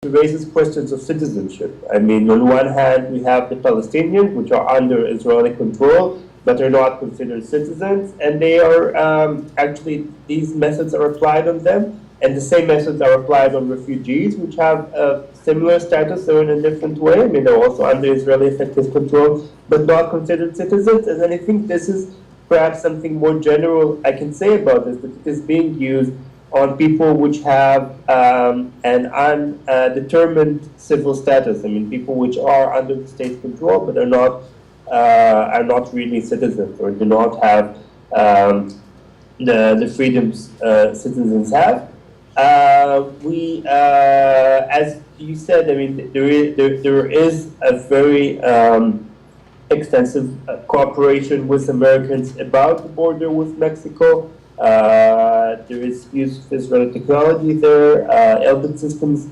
raises questions of citizenship. I mean, on one hand, we have the Palestinians, which are under Israeli control, but are not considered citizens, and they are actually, these methods are applied on them, and the same methods are applied on refugees, which have a similar status, though in a different way. I mean, they're also under Israeli effective control, but not considered citizens, and then I think this is perhaps something more general I can say about this, that it is being used on people which have an undetermined civil status. I mean, people which are under the state's control but are not really citizens, or do not have the freedoms citizens have. As you said, I mean, there is a very extensive cooperation with Americans about the border with Mexico. There is use of Israeli technology there. Elbit Systems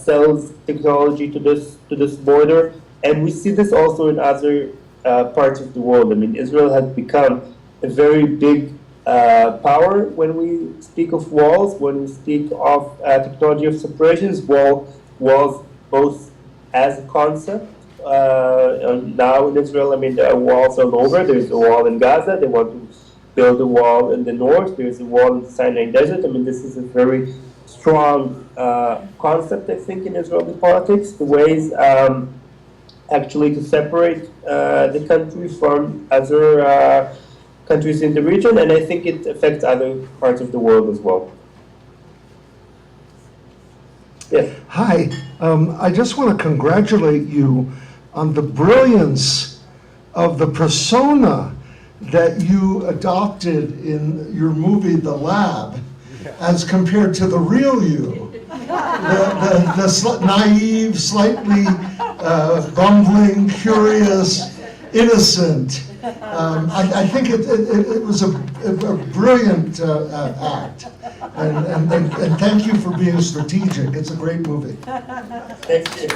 sells technology to this border, and we see this also in other parts of the world. I mean, Israel has become a very big power when we speak of walls, when we speak of technology of separations. Walls both as a concept. Now in Israel, I mean, there are walls all over. There's a wall in Gaza. They want to build a wall in the north. There's a wall in the Sinai Desert. I mean, this is a very strong concept, I think, in Israeli politics. The ways actually to separate the country from other countries in the region, and I think it affects other parts of the world as well. Yes. Hi, I just want to congratulate you on the brilliance of the persona that you adopted in your movie, The Lab, as compared to the real you. The naive, slightly bumbling, curious, innocent. I think it was a brilliant act. And thank you for being strategic. It's a great movie. Thank you.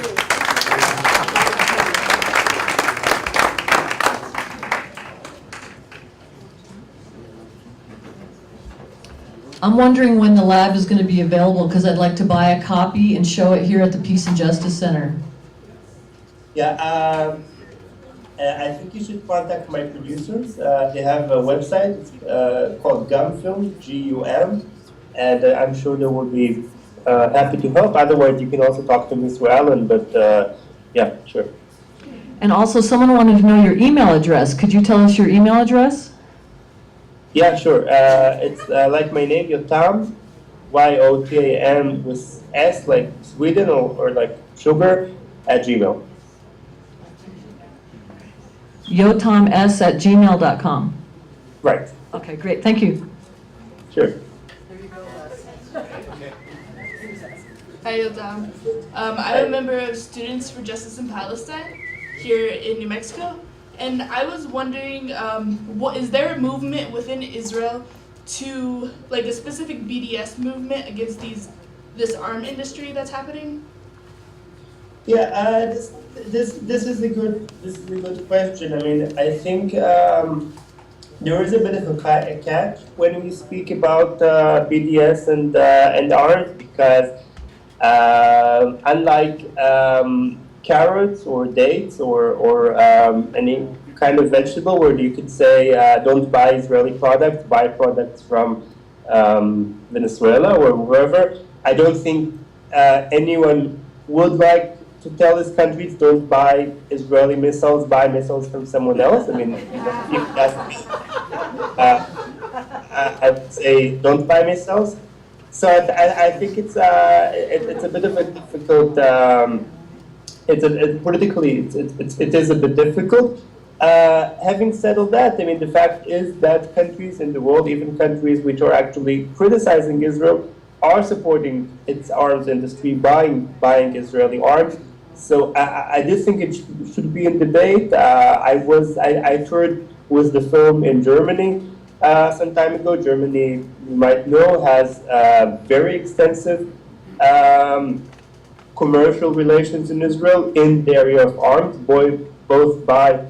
I'm wondering when the lab is going to be available, because I'd like to buy a copy and show it here at the Peace and Justice Center. Yeah, I think you should contact my producers. They have a website. It's called GUM Film, G-U-M, and I'm sure they will be happy to help. Otherwise, you can also talk to Mr. Allen, but yeah, sure. And also, someone wanted to know your email address. Could you tell us your email address? Yeah, sure. It's like my name, Yotam, Y-O-T-A-M with S, like Sweden, or like sugar, at Gmail. yotoms@gmail.com. Right. Okay, great. Thank you. Sure. Hi, Yotam. I'm a member of Students for Justice in Palestine here in New Mexico. And I was wondering, is there a movement within Israel to, like a specific BDS movement against this arm industry that's happening? Yeah, this is a good question. I mean, I think there is a bit of a catch when we speak about BDS and arms, because unlike carrots or dates or any kind of vegetable where you could say don't buy Israeli products, buy products from Venezuela or wherever, I don't think anyone would like to tell these countries don't buy Israeli missiles, buy missiles from someone else. I mean, if you ask me, I would say don't buy missiles. So I think it's a bit of a difficult. Politically, it is a bit difficult. Having said all that, I mean, the fact is that countries in the world, even countries which are actually criticizing Israel, are supporting its arms industry, buying Israeli arms. So I do think it should be in debate. I toured with the film in Germany some time ago. Germany, you might know, has very extensive commercial relations in Israel in the area of arms, both by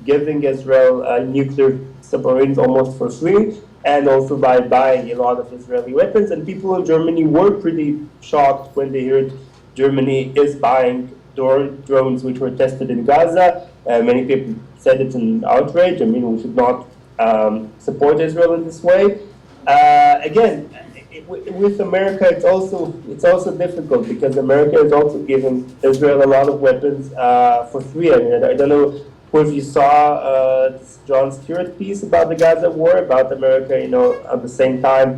giving Israel nuclear submarines almost for free, and also by buying a lot of Israeli weapons. And people in Germany were pretty shocked when they heard Germany is buying drones which were tested in Gaza. Many people said it's an outrage. I mean, we should not support Israel in this way. Again, with America, it's also difficult because America is also giving Israel a lot of weapons for free. I mean, I don't know if you saw John Stewart's piece about the Gaza war, about America, at the same time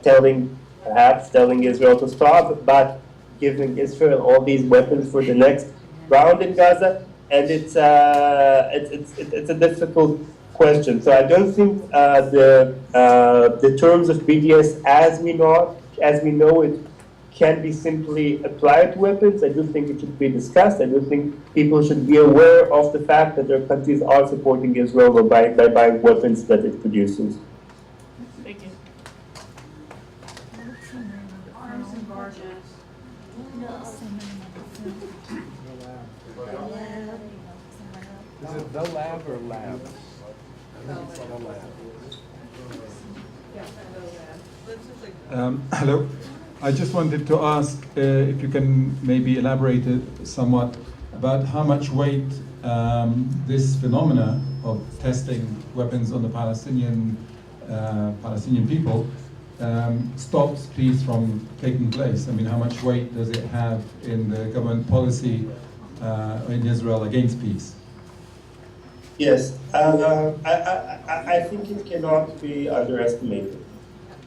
telling Israel to stop, but giving Israel all these weapons for the next round in Gaza, and it's a difficult question. So I don't think the terms of BDS as we know it can be simply applied to weapons. I do think it should be discussed. I do think people should be aware of the fact that their countries are supporting Israel by buying weapons that it produces. Thank you. Arms and barges. Is it the lab or lab? Hello. I just wanted to ask if you can maybe elaborate somewhat about how much weight this phenomena of testing weapons on the Palestinian people stops peace from taking place. I mean, how much weight does it have in the government policy in Israel against peace? Yes, I think it cannot be underestimated.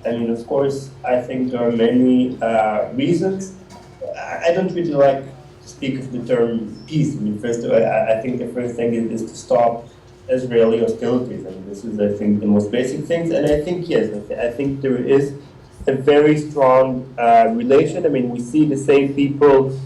I mean, of course, I think there are many reasons. I don't really like to speak of the term peace. I mean, first, I think the first thing is to stop Israeli hostilities. I mean, this is, I think, the most basic things. And I think, yes, I think there is a very strong relation. I mean, we see the same people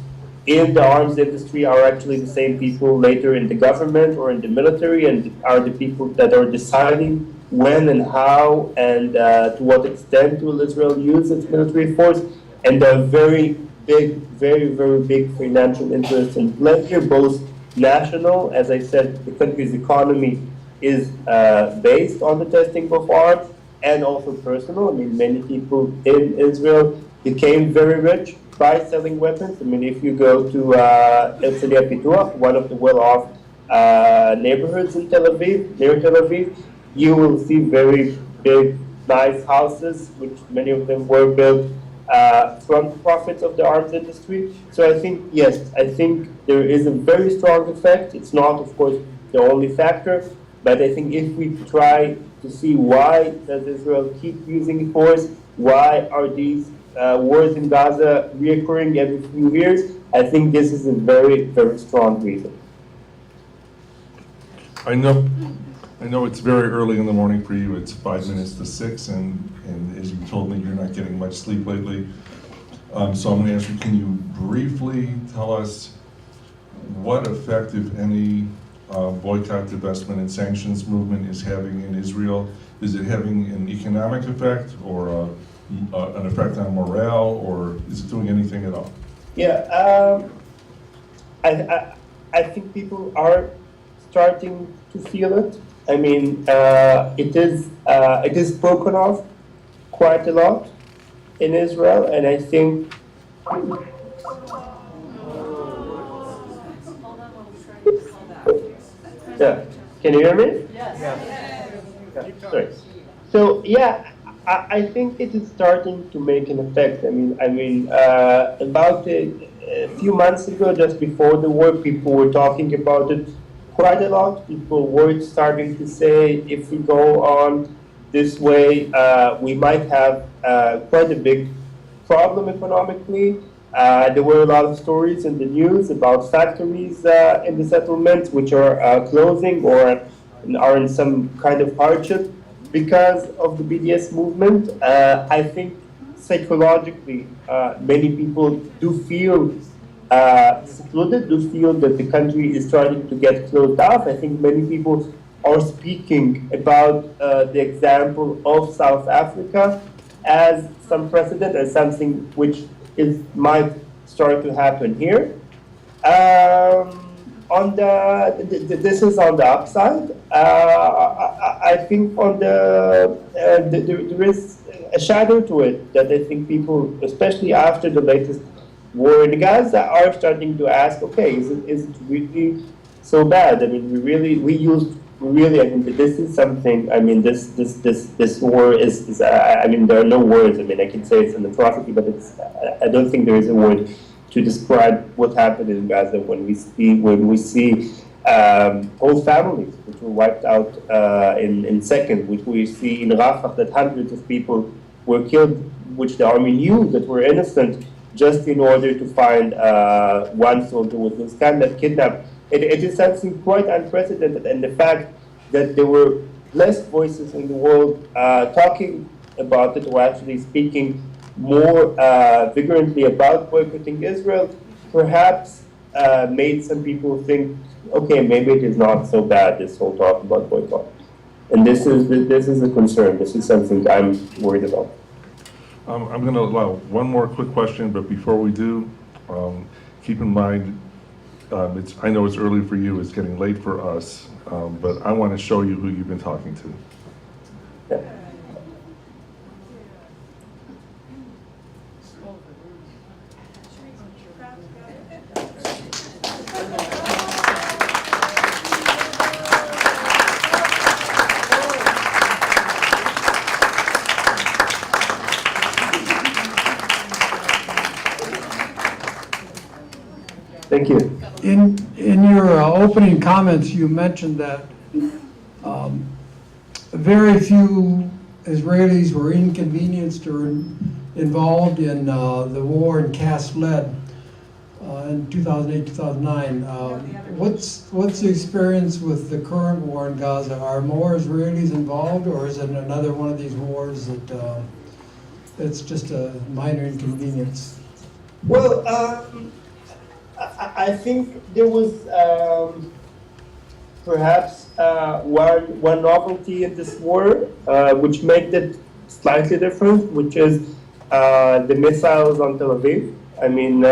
in the arms industry are actually the same people later in the government or in the military, and are the people that are deciding when and how and to what extent will Israel use its military force. And there are very big, very big financial interests in play here, both national, as I said, the country's economy is based on the testing of arms, and also personal. I mean, many people in Israel became very rich by selling weapons. I mean, if you go to Herzliya Pituach, one of the well-off neighborhoods in Tel Aviv, near Tel Aviv, you will see very big, nice houses, which many of them were built from the profits of the arms industry. So I think, yes, I think there is a very strong effect. It's not, of course, the only factor, but I think if we try to see why does Israel keep using force, why are these wars in Gaza reoccurring every few years, I think this is a very strong reason. I know it's very early in the morning for you. It's 5 minutes to 6, and as you told me, you're not getting much sleep lately. So I'm going to ask you, can you briefly tell us what effect, if any, boycott, divestment, and sanctions movement is having in Israel? Is it having an economic effect, or an effect on morale, or is it doing anything at all? Yeah, I think people are starting to feel it. I mean, it is spoken of quite a lot in Israel, and I think. Yeah, can you hear me? Yes. Yeah, sorry. So yeah, I think it is starting to make an effect. I mean, about a few months ago, just before the war, people were talking about it quite a lot. People were starting to say, if we go on this way, we might have quite a big problem economically. There were a lot of stories in the news about factories in the settlements which are closing or are in some kind of hardship because of the BDS movement. I think psychologically, many people do feel secluded, do feel that the country is starting to get closed off. I think many people are speaking about the example of South Africa as some precedent, as something which might start to happen here. This is on the upside. I think on there is a shadow to it that I think people, especially after the latest war in Gaza are starting to ask, okay, is it really so bad? I mean, I mean, this is something, I mean, this war is I mean, there are no words. I mean, I can say it's an atrocity, but I don't think there is a word to describe what happened in Gaza when we see whole families which were wiped out in seconds, which we see in Rafah that hundreds of people were killed, which the army knew that were innocent, just in order to find one soldier who was kidnapped. It is something quite unprecedented, and the fact that there were less voices in the world talking about it, or actually speaking more vigorously about boycotting Israel, perhaps made some people think, okay, maybe it is not so bad, this whole talk about boycott. And this is a concern. This is something I'm worried about. I'm going to allow one more quick question, but before we do, keep in mind, I know it's early for you, it's getting late for us, but I want to show you who you've been talking to. Yeah. Thank you. In your opening comments, you mentioned that very few Israelis were inconvenienced or involved in the war in Cast Lead in 2008, 2009. What's the experience with the current war in Gaza? Are more Israelis involved, or is it another one of these wars that it's just a minor inconvenience? Well, I think there was perhaps one novelty in this war, which made it slightly different, which is the missiles on Tel Aviv. I mean,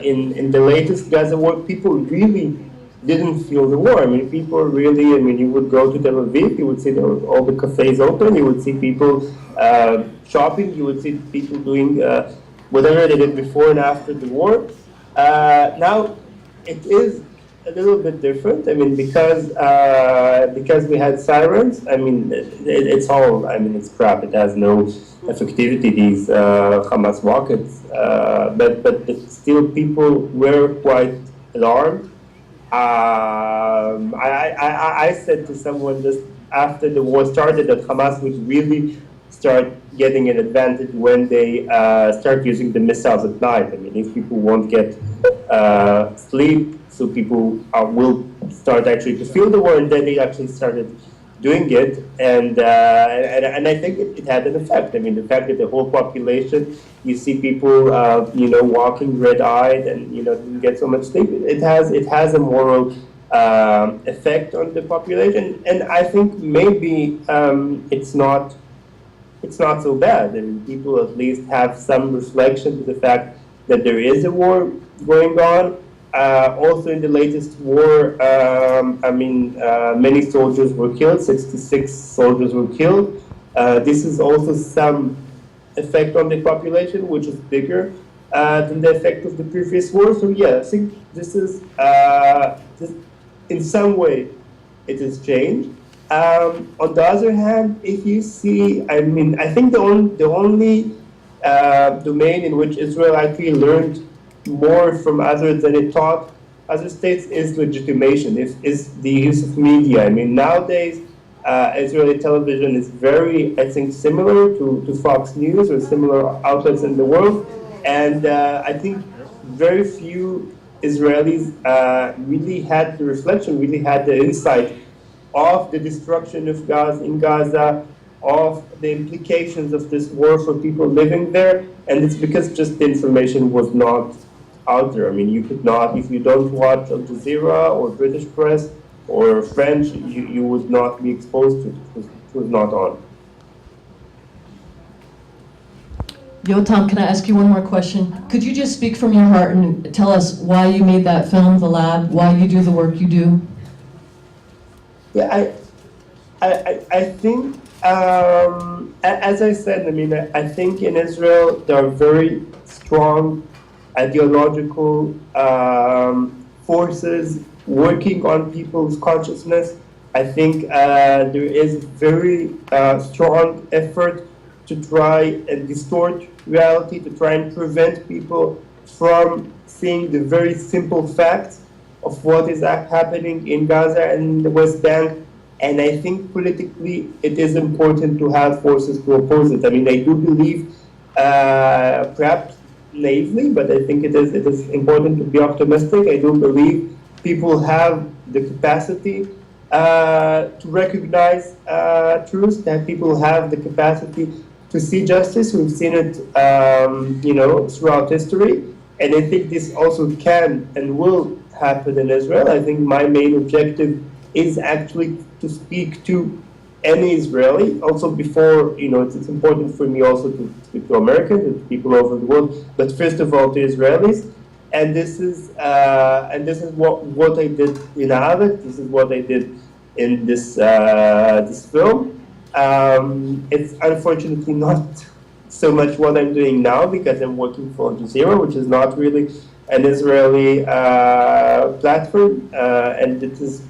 in the latest Gaza war, people really didn't feel the war. I mean, people really, I mean, you would go to Tel Aviv, you would see all the cafes open, you would see people shopping, you would see people doing whatever they did before and after the war. Now, it is a little bit different. I mean, because we had sirens. I mean, it's all. I mean, it's crap. It has no effectivity. These Hamas rockets, but still, people were quite alarmed. I said to someone just after the war started that Hamas would really start getting an advantage when they start using the missiles at night. I mean, if people won't get sleep, so people will start actually to feel the war, and then they actually started doing it, and I think it had an effect. I mean, the fact that the whole population, you see people, walking red-eyed and didn't get so much sleep. It has a moral effect on the population, and I think maybe it's not so bad. I mean, people at least have some reflection to the fact that there is a war going on. Also, in the latest war, many soldiers were killed. 66 soldiers were killed. This is also some effect on the population, which is bigger than the effect of the previous war. So yeah, I think this is, in some way, it has changed. On the other hand, if you see, I mean, I think the only domain in which Israel actually learned more from others than it taught other states is legitimation, is the use of media. I mean, nowadays, Israeli television is very, I think, similar to Fox News or similar outlets in the world. And I think very few Israelis really had the reflection, really had the insight of the destruction of Gaza in Gaza, of the implications of this war for people living there, and it's because just the information was not out there. I mean, you could not, if you don't watch Al Jazeera or British press or French, you would not be exposed to it. It was not on. Yotam, can I ask you one more question? Could you just speak from your heart and tell us why you made that film, The Lab, why you do the work you do? Yeah, I think, as I said, I mean, I think in Israel there are very strong ideological forces working on people's consciousness. I think there is very strong effort to try and distort reality, to try and prevent people from seeing the very simple facts of what is happening in Gaza and the West Bank. And I think politically it is important to have forces to oppose it. I mean, I do believe, perhaps naively, but I think it is important to be optimistic. I do believe people have the capacity to recognize truth, that people have the capacity to see justice. We've seen it, throughout history. And I think this also can and will happen in Israel. I think my main objective is actually to speak to any Israeli. Also before, it's important for me also to speak to Americans and to people over the world, but first of all to Israelis. And this is what I did in Arabic. This is what I did in this film. It's unfortunately not so much what I'm doing now because I'm working for Al Jazeera, which is not really an Israeli platform, and it is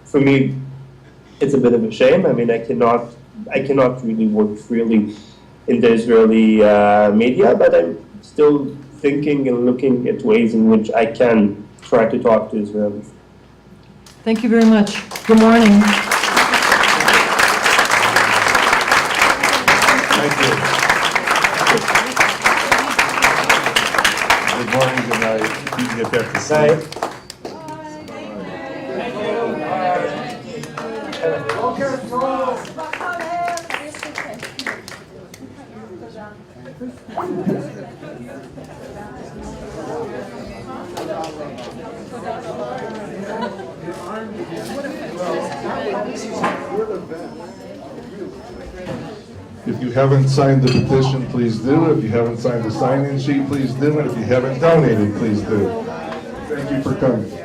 for me, it's a bit of a shame. I mean, I cannot really work freely in the Israeli media, but I'm still thinking and looking at ways in which I can try to talk to Israelis. Thank you very much. Good morning. Thank you. Good morning, good night. You can get back to sleep. If you haven't signed the petition, please do. If you haven't signed the sign-in sheet, please do. And if you haven't donated, please do. Thank you for coming.